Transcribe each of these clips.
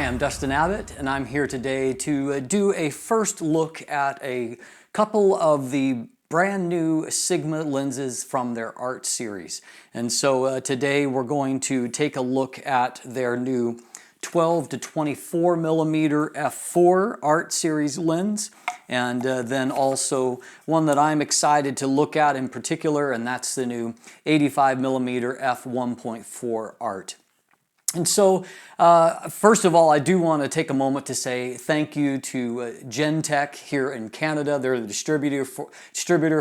I'm Dustin Abbott, and I'm here today to do a first look at a couple of the brand new Sigma lenses from their art series. And so today we're going to take a look at their new 12 to 24 millimeter f4 art series lens, and then also one that I'm excited to look at in particular, and that's the new 85 millimeter f1.4 art. And so, first of all, I do want to take a moment to say thank you to Gentek here in Canada. They're the distributor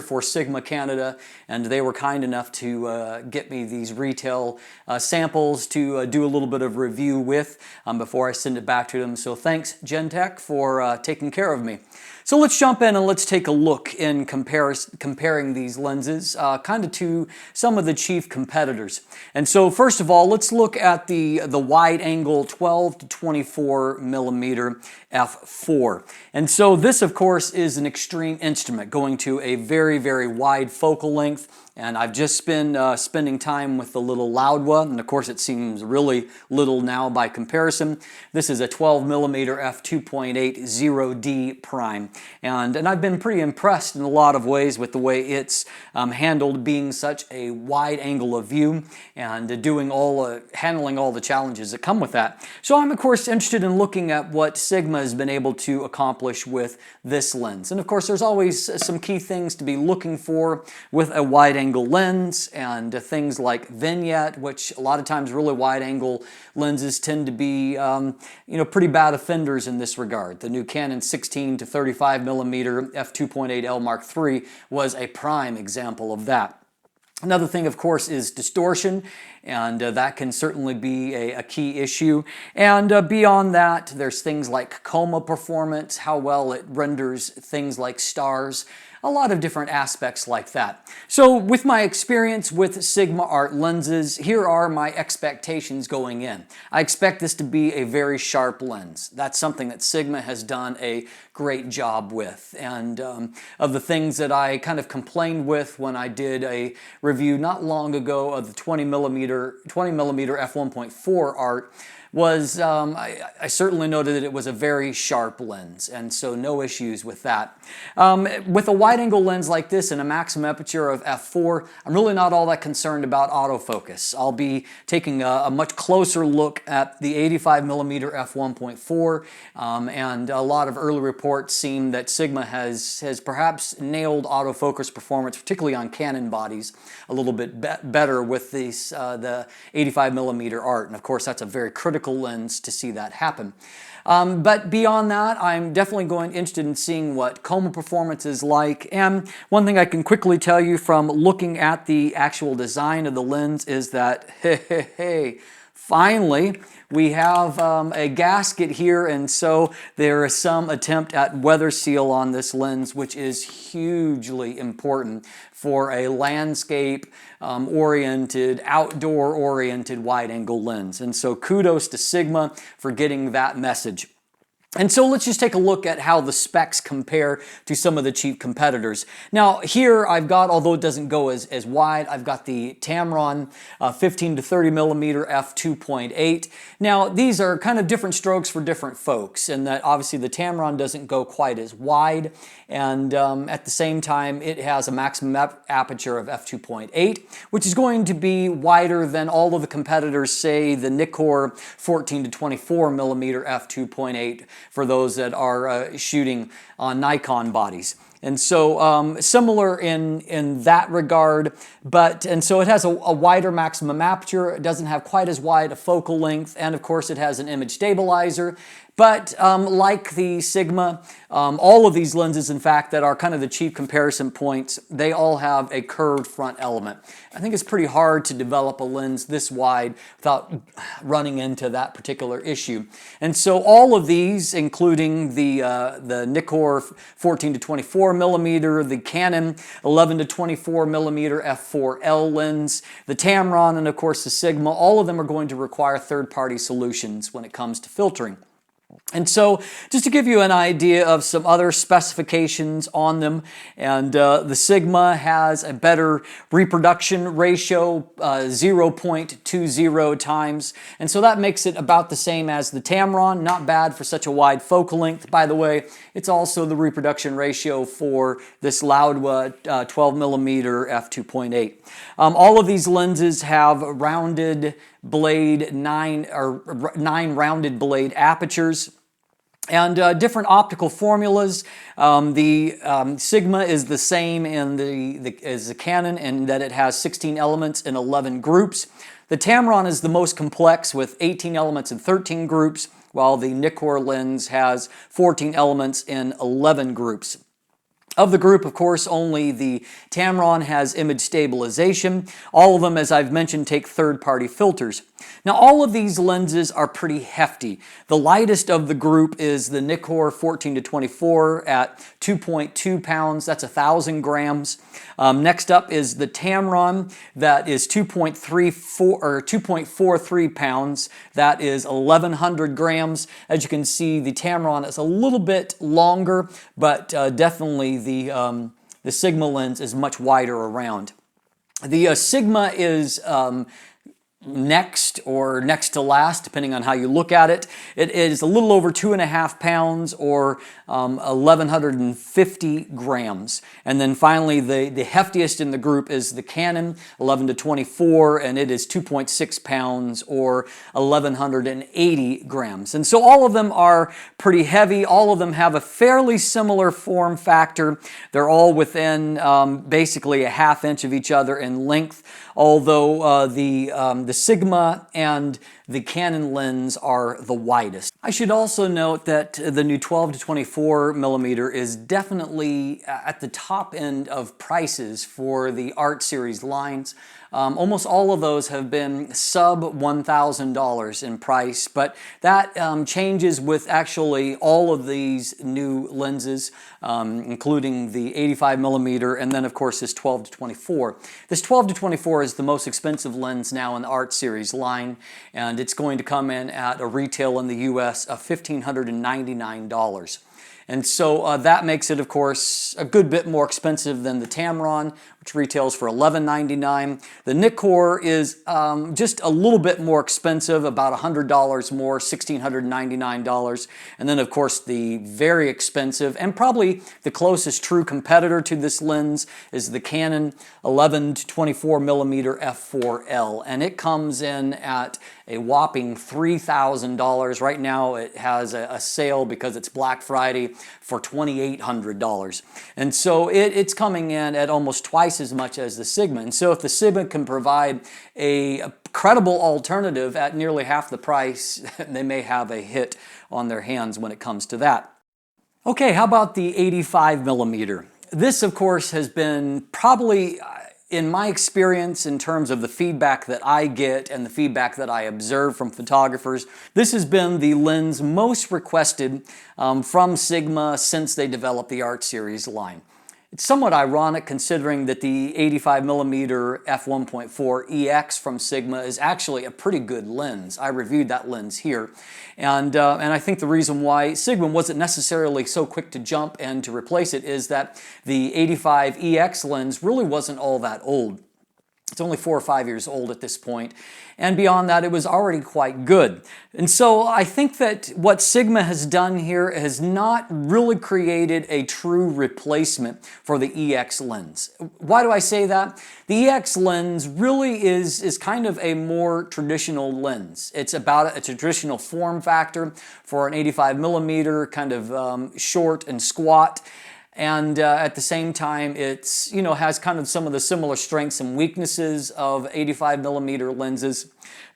for Sigma Canada, and they were kind enough to get me these retail samples to do a little bit of review with before I send it back to them. So thanks, Gentek, for taking care of me. So let's jump in and let's take a look in comparing these lenses kind of to some of the chief competitors. And so first of all, let's look at the wide angle 12 to 24 millimeter f4. And so this, of course, is an extreme instrument going to a very, very wide focal length. And I've just been spending time with the little loud one, and of course it seems really little now by comparison. This is a 12 millimeter f2.8 0D prime, and I've been pretty impressed in a lot of ways with the way it's handled being such a wide angle of view and handling all the challenges that come with that. So I'm of course interested in looking at what Sigma has been able to accomplish with this lens. And of course there's always some key things to be looking for with a wide angle lens, and things like vignette, which a lot of times really wide angle lenses tend to be pretty bad offenders in this regard. The new Canon 16 to 35 millimeter f2.8 L Mark III was a prime example of that. Another thing, of course, is distortion, and that can certainly be a key issue. And beyond that, there's things like chroma performance, how well it renders things like stars, a lot of different aspects like that. So with my experience with Sigma art lenses, here are my expectations going in. I expect this to be a very sharp lens. That's something that Sigma has done a great job with. And of the things that I kind of complained with when I did a review not long ago of the 20 millimeter f1.4 art, was I certainly noted that it was a very sharp lens, and so no issues with that. With a wide-angle lens like this and a maximum aperture of f4, I'm really not all that concerned about autofocus. I'll be taking a much closer look at the 85 millimeter f1.4, and a lot of early reports seem that Sigma has perhaps nailed autofocus performance, particularly on Canon bodies, a little bit better with the 85 millimeter art, and of course that's a very critical lens to see that happen. But beyond that, I'm definitely interested in seeing what chroma performance is like. And one thing I can quickly tell you from looking at the actual design of the lens is that, finally, we have a gasket here, and so there is some attempt at weather seal on this lens, which is hugely important for a landscape oriented, outdoor oriented wide angle lens. And so kudos to Sigma for getting that message. And so let's just take a look at how the specs compare to some of the chief competitors. Now here I've got, although it doesn't go as wide, I've got the Tamron 15 to 30 millimeter f2.8. Now these are kind of different strokes for different folks, in that obviously the Tamron doesn't go quite as wide, and at the same time it has a maximum aperture of f2.8, which is going to be wider than all of the competitors, say the Nikkor 14 to 24 millimeter f2.8, for those that are shooting on Nikon bodies. And so similar in that regard, and so it has a wider maximum aperture. It doesn't have quite as wide a focal length, and of course it has an image stabilizer. But like the Sigma, all of these lenses, in fact, that are kind of the chief comparison points, they all have a curved front element. I think it's pretty hard to develop a lens this wide without running into that particular issue. And so all of these, including the Nikkor 14 to 24 millimeter, the Canon 11 to 24 millimeter f4L lens, the Tamron, and of course the Sigma, all of them are going to require third-party solutions when it comes to filtering. And so, just to give you an idea of some other specifications on them, and the Sigma has a better reproduction ratio, 0.20 times, and so that makes it about the same as the Tamron. Not bad for such a wide focal length. By the way, it's also the reproduction ratio for this Loudwa 12mm f2.8. All of these lenses have rounded blade, nine rounded blade apertures, and different optical formulas. The Sigma is the same as the Canon in that it has 16 elements in 11 groups. The Tamron is the most complex with 18 elements in 13 groups, while the Nikkor lens has 14 elements in 11 groups. Of the group, of course, only the Tamron has image stabilization. All of them, as I've mentioned, take third-party filters. Now, all of these lenses are pretty hefty. The lightest of the group is the Nikkor 14-24 at 2.2 pounds. That's 1,000 grams. Next up is the Tamron that is 2.43 pounds. That is 1,100 grams. As you can see, the Tamron is a little bit longer, but definitely the Sigma lens is much wider around. The Sigma is next or next to last, depending on how you look at it. It is a little over 2.5 pounds or 1,150 grams. And then finally, the heftiest in the group is the Canon 11-24, and it is 2.6 pounds or 1,180 grams. And so all of them are pretty heavy. All of them have a fairly similar form factor. They're all within basically a ½ inch of each other in length, although the Sigma and the Canon lens are the widest. I should also note that the new 12-24mm is definitely at the top end of prices for the Art Series lines. Almost all of those have been sub $1,000 in price, but that changes with actually all of these new lenses, including the 85mm and then of course this 12-24. This 12-24 is the most expensive lens now in the Art Series line, and it's going to come in at a retail in the US of $1,599. And so that makes it, of course, a good bit more expensive than the Tamron, which retails for $11.99. The Nikkor is just a little bit more expensive, about $100 more, $1,699. And then, of course, the very expensive and probably the closest true competitor to this lens is the Canon 11-24mm f4L. And it comes in at a whopping $3,000. Right now it has a sale because it's Black Friday for $2,800. And so it's coming in at almost twice as much as the Sigma. And so if the Sigma can provide a credible alternative at nearly half the price, they may have a hit on their hands when it comes to that. Okay, how about the 85mm? This, of course, has been probably, in my experience, in terms of the feedback that I get and the feedback that I observe from photographers, this has been the lens most requested from Sigma since they developed the Art Series line. It's somewhat ironic considering that the 85mm f1.4 EX from Sigma is actually a pretty good lens. I reviewed that lens here. And I think the reason why Sigma wasn't necessarily so quick to jump and to replace it is that the 85 EX lens really wasn't all that old. It's only 4 or 5 years old at this point, and beyond that it was already quite good. And so I think that what Sigma has done here has not really created a true replacement for the EX lens. Why do I say that? The EX lens really is kind of a more traditional lens. It's about a traditional form factor for an 85mm, kind of short and squat. And at the same time, it's, has kind of some of the similar strengths and weaknesses of 85mm lenses.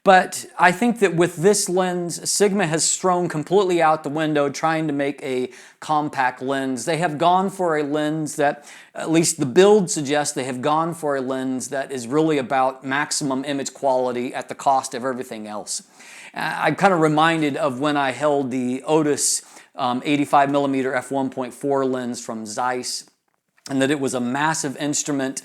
But I think that with this lens, Sigma has thrown completely out the window trying to make a compact lens. They have gone for a lens that, at least the build suggests, they have gone for a lens that is really about maximum image quality at the cost of everything else. I'm kind of reminded of when I held the Otis 85mm f1.4 lens from Zeiss. and that it was a massive instrument,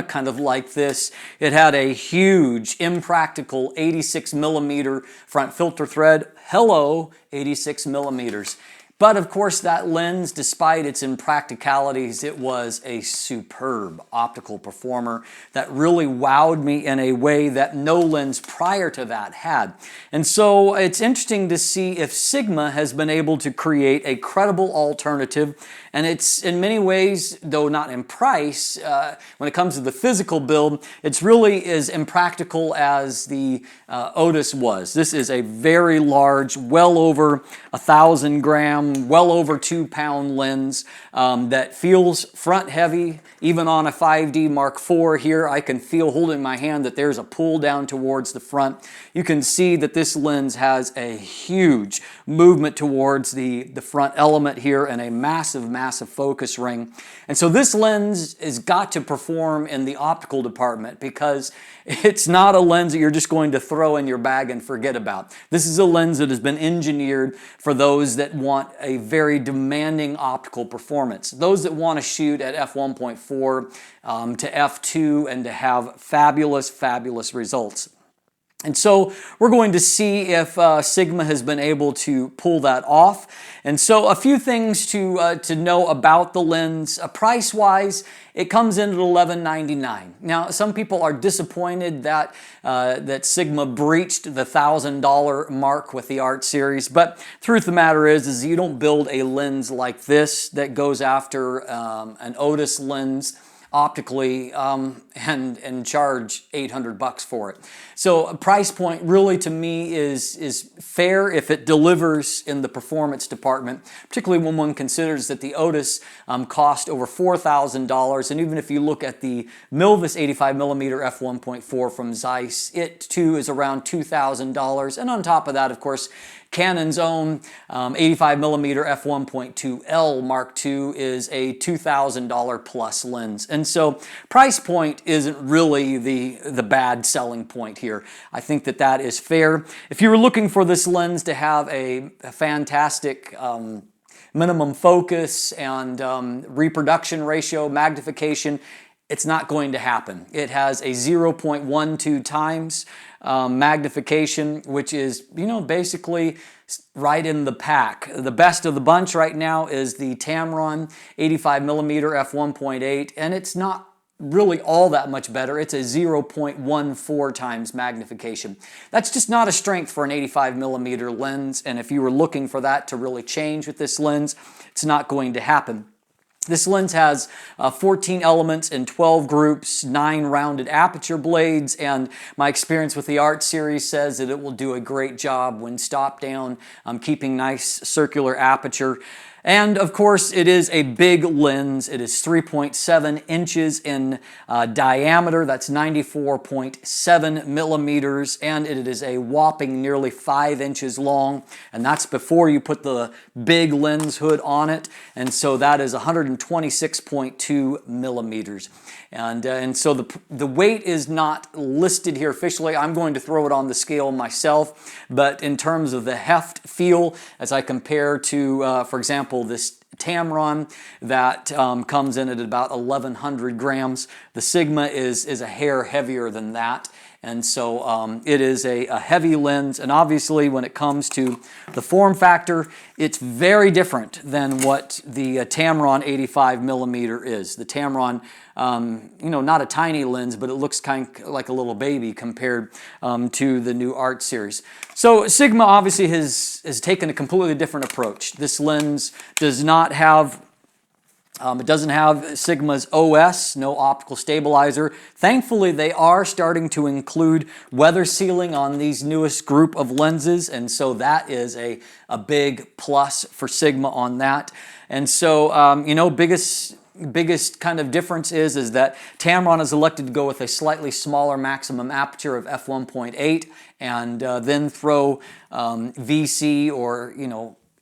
kind of like this. It had a huge, impractical 86 millimeter front filter thread. Hello, 86 millimeters. But of course that lens, despite its impracticalities, it was a superb optical performer that really wowed me in a way that no lens prior to that had. And so it's interesting to see if Sigma has been able to create a credible alternative. And it's in many ways, though not in price, when it comes to the physical build, it's really as impractical as the Otis was. This is a very large, well over 1,000 gram, well over 2 pound lens that feels front heavy. Even on a 5D Mark IV here, I can feel holding my hand that there's a pull down towards the front. You can see that this lens has a huge movement towards the front element here and a massive focus ring. And so this lens has got to perform in the optical department because it's not a lens that you're just going to throw in your bag and forget about. This is a lens that has been engineered for those that want a very demanding optical performance. Those that want to shoot at f1.4 to f2 and to have fabulous results. And so we're going to see if Sigma has been able to pull that off. And so a few things to know about the lens. Price-wise, it comes in at $11.99. Now, some people are disappointed that that Sigma breached the $1,000 mark with the Art series, but truth of the matter is you don't build a lens like this that goes after an Otis lens optically and charge $800 for it. So a price point really to me is fair if it delivers in the performance department, particularly when one considers that the Otis cost over $4,000, and even if you look at the Milvis 85mm f1.4 from Zeiss, it too is around $2,000, and on top of that, of course, Canon's own 85mm f1.2L Mark II is a $2,000 plus lens. And so price point isn't really the bad selling point here. I think that that is fair. If you were looking for this lens to have a fantastic minimum focus and reproduction ratio, magnification, it's not going to happen. It has a 0.12 times magnification, which is, basically right in the pack. The best of the bunch right now is the Tamron 85mm f1.8, and it's not really all that much better. It's a 0.14 times magnification. That's just not a strength for an 85mm lens, and if you were looking for that to really change with this lens, it's not going to happen. This lens has 14 elements in 12 groups, 9 rounded aperture blades, and my experience with the Art series says that it will do a great job when stopped down, keeping nice circular aperture. And of course, it is a big lens. It is 3.7 inches in diameter. That's 94.7 millimeters. And it is a whopping nearly 5 inches long. And that's before you put the big lens hood on it. And so that is 126.2 millimeters. And so the weight is not listed here officially. I'm going to throw it on the scale myself. But in terms of the heft feel, as I compare to, for example, this Tamron that comes in at about 1,100 grams. The Sigma is a hair heavier than that. And so it is a heavy lens, and obviously when it comes to the form factor, it's very different than what the Tamron 85mm is. The Tamron, not a tiny lens, but it looks kind of like a little baby compared to the new Art series. So Sigma obviously has taken a completely different approach. This lens does not have it doesn't have Sigma's OS, no optical stabilizer. Thankfully, they are starting to include weather sealing on these newest group of lenses, and so that is a big plus for Sigma on that. And so, biggest kind of difference is that Tamron has elected to go with a slightly smaller maximum aperture of f1.8 and then throw VC or,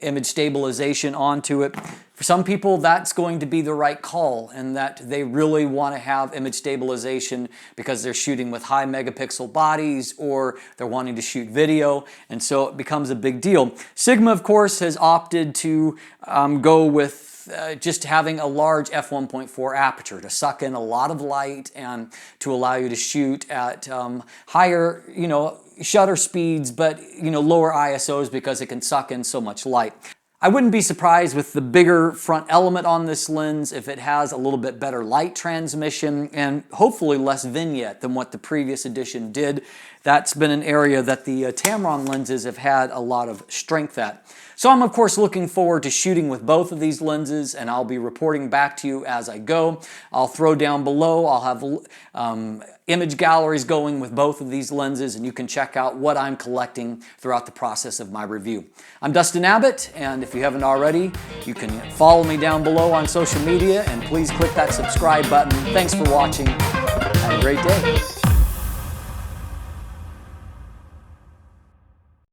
image stabilization onto it. For some people, that's going to be the right call, and that they really want to have image stabilization because they're shooting with high megapixel bodies or they're wanting to shoot video, and so it becomes a big deal. Sigma, of course, has opted to go with with just having a large f1.4 aperture to suck in a lot of light and to allow you to shoot at higher, shutter speeds, but lower ISOs because it can suck in so much light. I wouldn't be surprised with the bigger front element on this lens if it has a little bit better light transmission and hopefully less vignette than what the previous edition did. That's been an area that the Tamron lenses have had a lot of strength at. So I'm of course looking forward to shooting with both of these lenses, and I'll be reporting back to you as I go. I'll throw down below, I'll have image galleries going with both of these lenses, and you can check out what I'm collecting throughout the process of my review. I'm Dustin Abbott, and if you haven't already, you can follow me down below on social media, and please click that subscribe button. Thanks for watching. Have a great day.